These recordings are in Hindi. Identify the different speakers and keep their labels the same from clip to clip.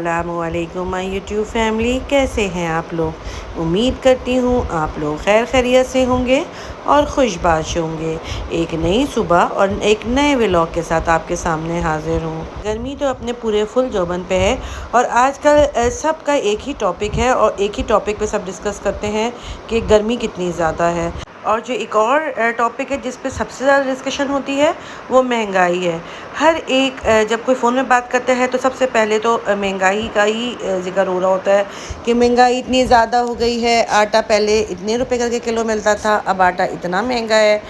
Speaker 1: अस्सलामुअलैकुम माय यूट्यूब फैमिली, कैसे हैं आप लोग। उम्मीद करती हूँ आप लोग खैर खैरियत से होंगे और खुशबाश होंगे। एक नई सुबह और एक नए व्लॉग के साथ आपके सामने हाजिर हूँ। गर्मी तो अपने पूरे फुल जोबन पे है और आजकल सबका एक ही टॉपिक है और एक ही टॉपिक पे सब डिस्कस करते हैं कि गर्मी कितनी ज़्यादा है। और जो एक और टॉपिक है जिस पे सबसे ज़्यादा डिस्कशन होती है वो महंगाई है। हर एक जब कोई फ़ोन में बात करता है तो सबसे पहले तो महंगाई का ही ज़िक्र हो रहा होता है कि महंगाई इतनी ज़्यादा हो गई है। आटा पहले इतने रुपए करके किलो मिलता था, अब आटा इतना महंगा है।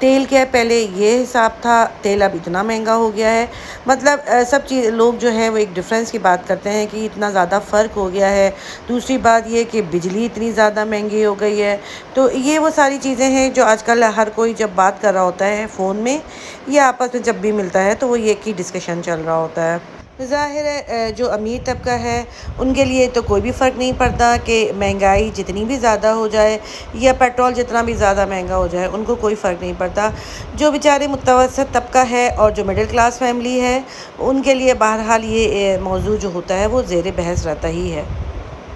Speaker 1: तेल क्या है, पहले ये हिसाब था, तेल अब इतना महंगा हो गया है। मतलब सब चीज़ लोग जो है वो एक डिफरेंस की बात करते हैं कि इतना ज़्यादा फ़र्क हो गया है। दूसरी बात ये कि बिजली इतनी ज़्यादा महंगी हो गई है। तो ये वो सारी चीज़ें हैं जो आजकल हर कोई जब बात कर रहा होता है फ़ोन में या आपस में जब भी मिलता है तो वो ये की डिस्कशन चल रहा होता है। ज़ाहिर है जो अमीर तबका है उनके लिए तो कोई भी फ़र्क नहीं पड़ता कि महंगाई जितनी भी ज़्यादा हो जाए या पेट्रोल जितना भी ज़्यादा महंगा हो जाए, उनको कोई फ़र्क नहीं पड़ता। जो बेचारे मुतवसत तबका है और जो मिडिल क्लास फैमिली है, उनके लिए बहरहाल ये मौज़ू जो होता है वो ज़ेर बहस रहता ही है।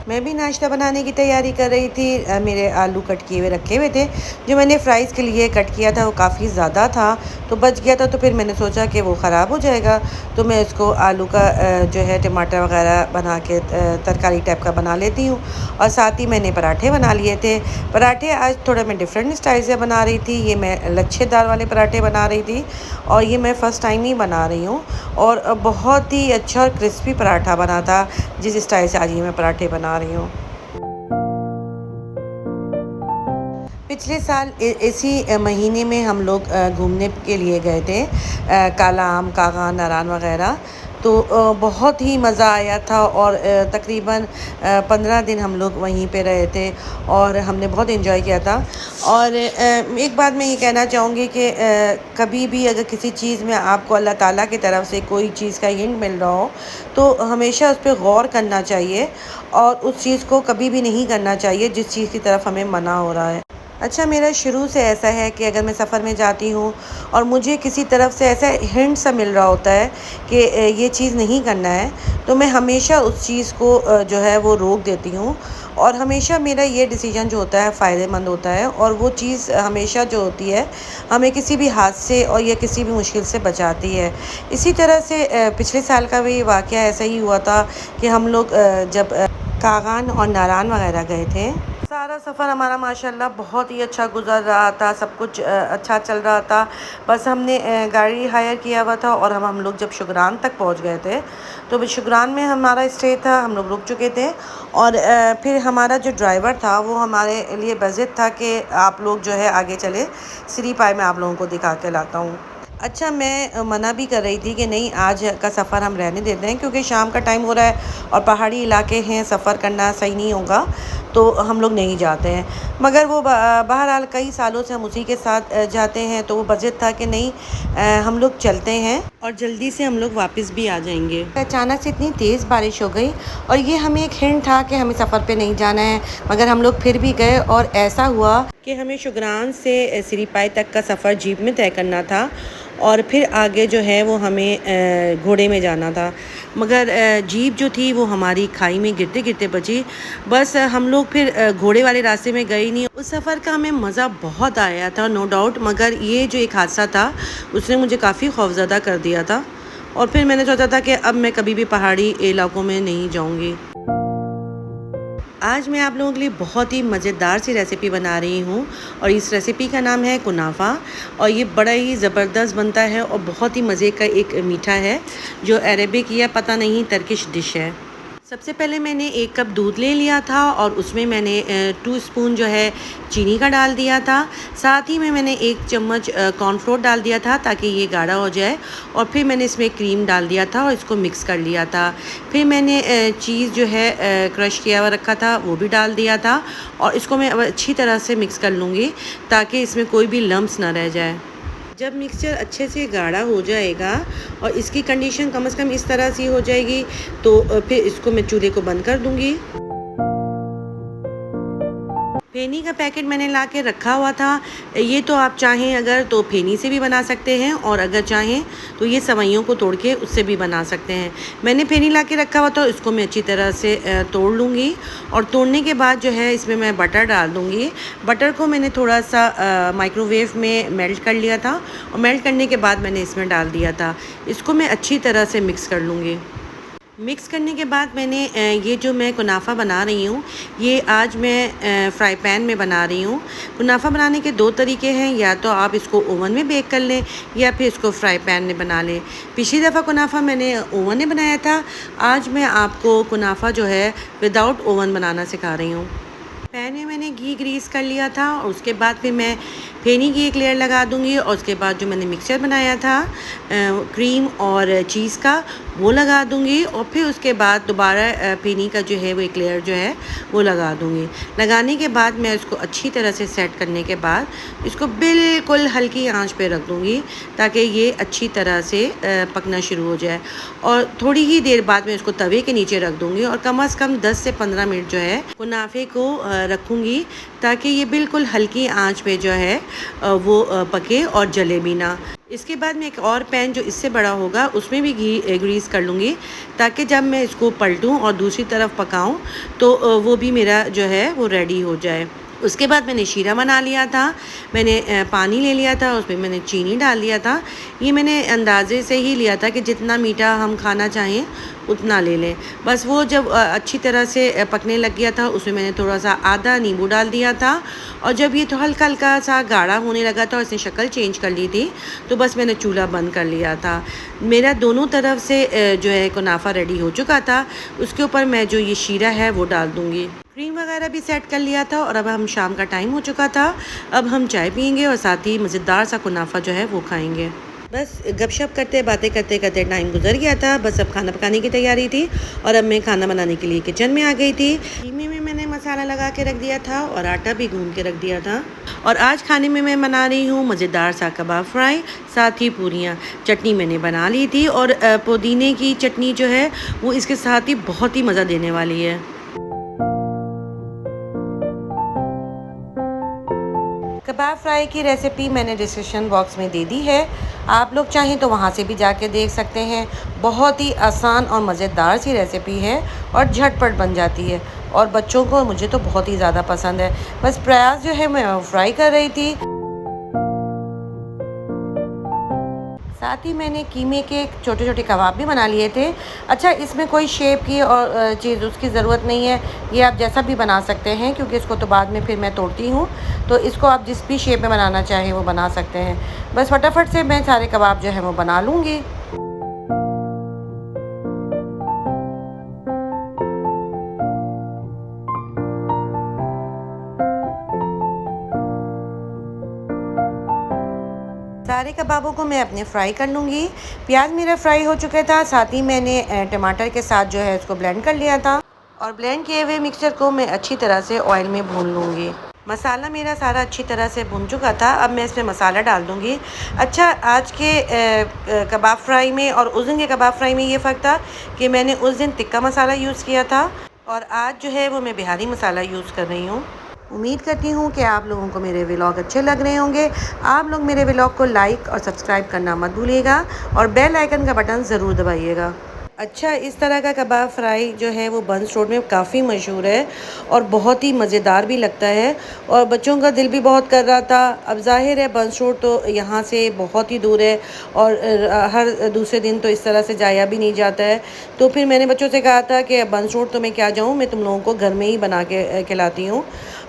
Speaker 1: मैं भी नाश्ता बनाने की तैयारी कर रही थी। मेरे आलू कट किए हुए रखे हुए थे। जो मैंने फ़्राइज़ के लिए कट किया था वो काफ़ी ज़्यादा था, तो बच गया था। तो फिर मैंने सोचा कि वो ख़राब हो जाएगा, तो मैं इसको आलू का जो है टमाटर वगैरह बना के तरकारी टाइप का बना लेती हूँ। और साथ ही मैंने पराठे बना लिए थे। पराठे आज थोड़ा मैं डिफरेंट स्टाइल से बना रही थी। ये मैं लच्छेदार वाले पराठे बना रही थी और ये मैं फ़र्स्ट टाइम ही बना रही हूँ। और बहुत ही अच्छा और क्रिस्पी पराठा बना था, जिस स्टाइल से आज ये मैं पराठे बना रही हूँ। पिछले साल इसी महीने में हम लोग घूमने के लिए गए थे, काला आम, कागा, नारायण वगैरह। तो बहुत ही मज़ा आया था और तकरीबन 15 दिन हम लोग वहीं पे रहे थे और हमने बहुत एंजॉय किया था। और एक बात मैं ये कहना चाहूँगी कि कभी भी अगर किसी चीज़ में आपको अल्लाह ताला की तरफ से कोई चीज़ का हिंट मिल रहा हो तो हमेशा उस पर गौर करना चाहिए और उस चीज़ को कभी भी नहीं करना चाहिए जिस चीज़ की तरफ हमें मना हो रहा है। अच्छा, मेरा शुरू से ऐसा है कि अगर मैं सफ़र में जाती हूँ और मुझे किसी तरफ से ऐसा हिंट सा मिल रहा होता है कि ये चीज़ नहीं करना है, तो मैं हमेशा उस चीज़ को जो है वो रोक देती हूँ। और हमेशा मेरा ये डिसीजन जो होता है फ़ायदेमंद होता है और वो चीज़ हमेशा जो होती है हमें किसी भी हादसे और या किसी भी मुश्किल से बचाती है। इसी तरह से पिछले साल का भी वाक़या ऐसा ही हुआ था कि हम लोग जब कागान और नारायण वगैरह गए थे। सारा सफ़र हमारा माशाल्लाह बहुत ही अच्छा गुज़र रहा था, सब कुछ अच्छा चल रहा था। बस हमने गाड़ी हायर किया हुआ था और हम लोग जब शुगरान तक पहुंच गए थे तो शुगरान में हमारा स्टे था, हम लोग रुक चुके थे। और फिर हमारा जो ड्राइवर था वो हमारे लिए बजट था कि आप लोग जो है आगे चले, सिरी पाए मैं आप लोगों को दिखा के लाता हूँ। अच्छा, मैं मना भी कर रही थी कि नहीं, आज का सफ़र हम रहने देते हैं क्योंकि शाम का टाइम हो रहा है और पहाड़ी इलाके हैं, सफ़र करना सही नहीं होगा, तो हम लोग नहीं जाते हैं। मगर वो बहरहाल कई सालों से हम उसी के साथ जाते हैं, तो वो बजट था कि नहीं, हम लोग चलते हैं और जल्दी से हम लोग वापस भी आ जाएंगे। अचानक से इतनी तेज़ बारिश हो गई और ये हमें एक हिंट था कि हमें सफ़र पे नहीं जाना है, मगर हम लोग फिर भी गए। और ऐसा हुआ कि हमें शुगरान से सिरीपाई तक का सफ़र जीप में तय करना था और फिर आगे जो है वो हमें घोड़े में जाना था। मगर जीप जो थी वो हमारी खाई में गिरते गिरते बची। बस हम लोग फिर घोड़े वाले रास्ते में गए नहीं। उस सफ़र का हमें मज़ा बहुत आया था, नो डाउट, मगर ये जो एक हादसा था उसने मुझे काफ़ी खौफज़दा कर दिया था। और फिर मैंने सोचा था कि अब मैं कभी भी पहाड़ी इलाकों में नहीं जाऊँगी। आज मैं आप लोगों के लिए बहुत ही मज़ेदार सी रेसिपी बना रही हूँ और इस रेसिपी का नाम है कुनाफा। और ये बड़ा ही ज़बरदस्त बनता है और बहुत ही मज़े का एक मीठा है जो अरेबिक या पता नहीं टर्किश डिश है। सबसे पहले मैंने 1 कप दूध ले लिया था और उसमें मैंने 2 स्पून जो है चीनी का डाल दिया था। साथ ही में मैंने 1 चम्मच कॉर्नफ्लोर डाल दिया था ताकि ये गाढ़ा हो जाए। और फिर मैंने इसमें क्रीम डाल दिया था और इसको मिक्स कर लिया था। फिर मैंने चीज़ जो है क्रश किया हुआ रखा था वो भी डाल दिया था और इसको मैं अब अच्छी तरह से मिक्स कर लूँगी ताकि इसमें कोई भी लम्स ना रह जाए। जब मिक्सचर अच्छे से गाढ़ा हो जाएगा और इसकी कंडीशन कम से कम इस तरह से हो जाएगी तो फिर इसको मैं चूल्हे को बंद कर दूंगी। फेनी का पैकेट मैंने ला के रखा हुआ था। ये तो आप चाहें अगर तो फेनी से भी बना सकते हैं, और अगर चाहें तो ये सवैयों को तोड़ के उससे भी बना सकते हैं। मैंने फेनी ला के रखा हुआ था, इसको मैं अच्छी तरह से तोड़ लूँगी, और तोड़ने के बाद जो है इसमें मैं बटर डाल दूँगी। बटर को मैंने थोड़ा सा माइक्रोवेव में मेल्ट कर लिया था, और मेल्ट करने के बाद मैंने इसमें डाल दिया था। इसको मैं अच्छी तरह से मिक्स कर लूँगी। मिक्स करने के बाद मैंने ये जो मैं कुनाफा बना रही हूँ, ये आज मैं फ्राई पैन में बना रही हूँ। कुनाफा बनाने के 2 तरीके हैं, या तो आप इसको ओवन में बेक कर लें, या फिर इसको फ्राई पैन में बना लें। पिछली दफ़ा कुनाफा मैंने ओवन में बनाया था, आज मैं आपको कुनाफा जो है विदाउट ओवन बनाना सिखा रही हूँ। पैन में मैंने घी ग्रीस कर लिया था, और उसके बाद फिर मैं फेनी की एक लेयर लगा दूंगी, और उसके बाद जो मैंने मिक्सचर बनाया था क्रीम और चीज़ का, वो लगा दूंगी, और फिर उसके बाद दोबारा फेनी का जो है वो एक लेयर जो है वो लगा दूंगी। लगाने के बाद मैं इसको अच्छी तरह से सेट करने के बाद इसको बिल्कुल हल्की आंच पे रख दूंगी, ताकि ये अच्छी तरह से पकना शुरू हो जाए। और थोड़ी ही देर बाद मैं इसको तवे के नीचे रख दूंगी, और कम से कम 10 से 15 मिनट जो है कुनाफे को रखूँगी, ताकि ये बिल्कुल हल्की आंच पे जो है वो पके और जले भी ना। इसके बाद मैं एक और पैन जो इससे बड़ा होगा उसमें भी घी ग्रीस कर लूँगी, ताकि जब मैं इसको पलटूँ और दूसरी तरफ पकाऊँ तो वो भी मेरा जो है वो रेडी हो जाए। उसके बाद मैंने शीरा बना लिया था। मैंने पानी ले लिया था, उसमें मैंने चीनी डाल दिया था। ये मैंने अंदाज़े से ही लिया था कि जितना मीठा हम खाना चाहें उतना ले लें। बस वो जब अच्छी तरह से पकने लग गया था, उसमें मैंने थोड़ा सा आधा नींबू डाल दिया था, और जब ये तो हल्का हल्का सा गाढ़ा होने लगा था और इसने शक्ल चेंज कर ली थी, तो बस मैंने चूल्हा बंद कर लिया था। मेरा दोनों तरफ से जो है कुनाफा रेडी हो चुका था। उसके ऊपर मैं जो ये शीरा है वो डाल दूँगी। क्रीम वगैरह भी सेट कर लिया था, और अब हम शाम का टाइम हो चुका था। अब हम चाय पियेंगे और साथ ही मज़ेदार सा कुनाफा जो है वो खाएंगे। बस गपशप करते बातें करते करते टाइम गुजर गया था। बस अब खाना पकाने की तैयारी थी, और अब मैं खाना बनाने के लिए किचन में आ गई थी। कीमे में मैंने मसाला लगा के रख दिया था, और आटा भी गूंद के रख दिया था। और आज खाने में मैं बना रही हूँ मज़ेदार सा कबाब फ्राई, साथ ही पूरियाँ। चटनी मैंने बना ली थी, और पुदीने की चटनी जो है वो इसके साथ ही बहुत ही मज़ा देने वाली है। कबाब फ्राई की रेसिपी मैंने डिस्क्रिप्शन बॉक्स में दे दी है, आप लोग चाहें तो वहाँ से भी जाके देख सकते हैं। बहुत ही आसान और मज़ेदार सी रेसिपी है, और झटपट बन जाती है, और बच्चों को मुझे तो बहुत ही ज़्यादा पसंद है। बस प्याज जो है मैं फ्राई कर रही थी, साथ ही मैंने कीमे के छोटे छोटे कबाब भी बना लिए थे। अच्छा, इसमें कोई शेप की और चीज़ उसकी ज़रूरत नहीं है, ये आप जैसा भी बना सकते हैं, क्योंकि इसको तो बाद में फिर मैं तोड़ती हूँ, तो इसको आप जिस भी शेप में बनाना चाहें वो बना सकते हैं। बस फटाफट से मैं सारे कबाब जो है वो बना लूँगी। सारे कबाबों को मैं अपने फ्राई कर लूँगी। प्याज मेरा फ्राई हो चुका था, साथ ही मैंने टमाटर के साथ जो है उसको ब्लेंड कर लिया था, और ब्लेंड किए हुए मिक्सचर को मैं अच्छी तरह से ऑयल में भून लूँगी। मसाला मेरा सारा अच्छी तरह से भुन चुका था। अब मैं इसमें मसाला डाल दूँगी। अच्छा, आज के कबाब फ्राई में और उस दिन के कबाब फ्राई में ये फ़र्क था कि मैंने उस दिन तिक्का मसाला यूज़ किया था, और आज जो है वो मैं बिहारी मसाला यूज़ कर रही हूँ। उम्मीद करती हूँ कि आप लोगों को मेरे व्लॉग अच्छे लग रहे होंगे। आप लोग मेरे व्लॉग को लाइक और सब्सक्राइब करना मत भूलिएगा, और बेल आइकन का बटन ज़रूर दबाइएगा। अच्छा, इस तरह का कबाब फ्राई जो है वो बंस रोड में काफ़ी मशहूर है, और बहुत ही मज़ेदार भी लगता है, और बच्चों का दिल भी बहुत कर रहा था। अब ज़ाहिर है बंस रोड तो यहाँ से बहुत ही दूर है, और हर दूसरे दिन तो इस तरह से जाया भी नहीं जाता है। तो फिर मैंने बच्चों से कहा था कि बंस रोड तो मैं क्या जाऊँ, मैं तुम लोगों को घर में ही बना के खिलाती हूँ।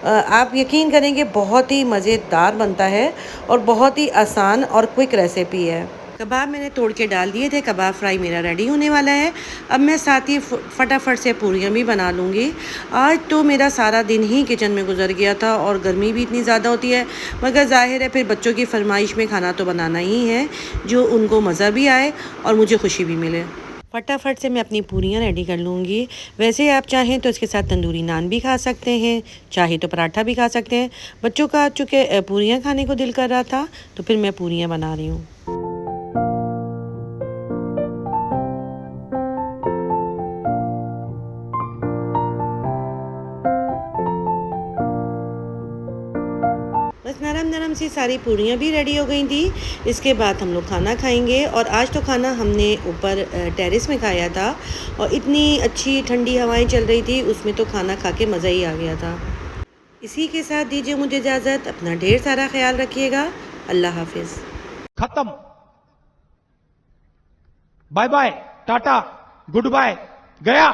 Speaker 1: आप यकीन करेंगे बहुत ही मज़ेदार बनता है, और बहुत ही आसान और क्विक रेसिपी है। कबाब मैंने तोड़ के डाल दिए थे, कबाब फ्राई मेरा रेडी होने वाला है। अब मैं साथ ही फटाफट से पूरियाँ भी बना लूँगी। आज तो मेरा सारा दिन ही किचन में गुजर गया था, और गर्मी भी इतनी ज़्यादा होती है, मगर ज़ाहिर है फिर बच्चों की फरमाइश में खाना तो बनाना ही है, जो उनको मज़ा भी आए और मुझे खुशी भी मिले। फटाफट से मैं अपनी पूरियाँ रेडी कर लूँगी। वैसे आप चाहें तो इसके साथ तंदूरी नान भी खा सकते हैं, चाहे तो पराठा भी खा सकते हैं। बच्चों का चूँकि पूरियाँ खाने को दिल कर रहा था, तो फिर मैं पूरियाँ बना रही हूँ। सी सारी पूरियाँ भी रेडी हो गई थी। इसके बाद हम लोग खाना खाएंगे और आज तो खाना हमने ऊपर टेरेस में खाया था और इतनी अच्छी ठंडी हवाएं चल रही थी, उसमें तो खाना खा के मज़ा ही आ गया था। इसी के साथ दीजिए मुझे इजाज़त, अपना ढेर सारा ख्याल रखिएगा। अल्लाह हाफिज़।
Speaker 2: खत्म। Bye bye, tata, good bye, गया।